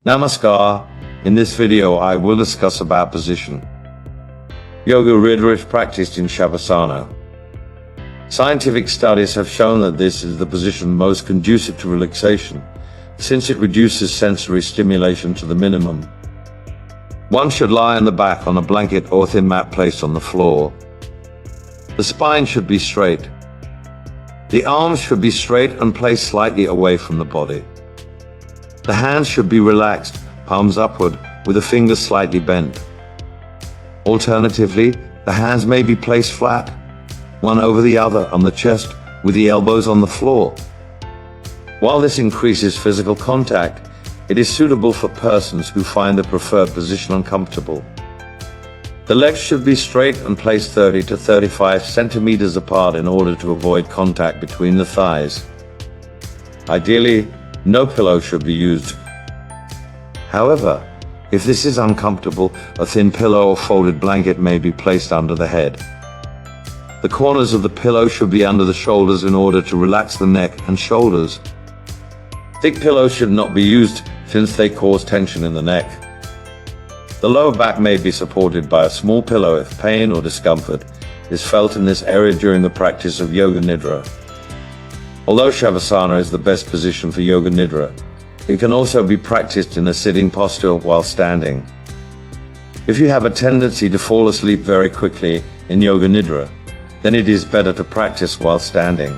Namaskar. In this video I will discuss about position. Yoga Nidra is practiced in Shavasana. Scientific studies have shown that this is the position most conducive to relaxation, since it reduces sensory stimulation to the minimum. One should lie on the back on a blanket or thin mat placed on the floor. The spine should be straight. The arms should be straight and placed slightly away from the body. The hands should be relaxed, palms upward, with the fingers slightly bent. Alternatively, the hands may be placed flat, one over the other on the chest, with the elbows on the floor. While this increases physical contact, it is suitable for persons who find the preferred position uncomfortable. The legs should be straight and placed 30 to 35 centimeters apart in order to avoid contact between the thighs. Ideally, no pillow should be used. However, if this is uncomfortable, a thin pillow or folded blanket may be placed under the head. The corners of the pillow should be under the shoulders in order to relax the neck and shoulders. Thick pillows should not be used since they cause tension in the neck. The lower back may be supported by a small pillow if pain or discomfort is felt in this area during the practice of Yoga Nidra. Although Shavasana is the best position for Yoga Nidra, it can also be practiced in a sitting posture while standing. If you have a tendency to fall asleep very quickly in Yoga Nidra, then it is better to practice while standing.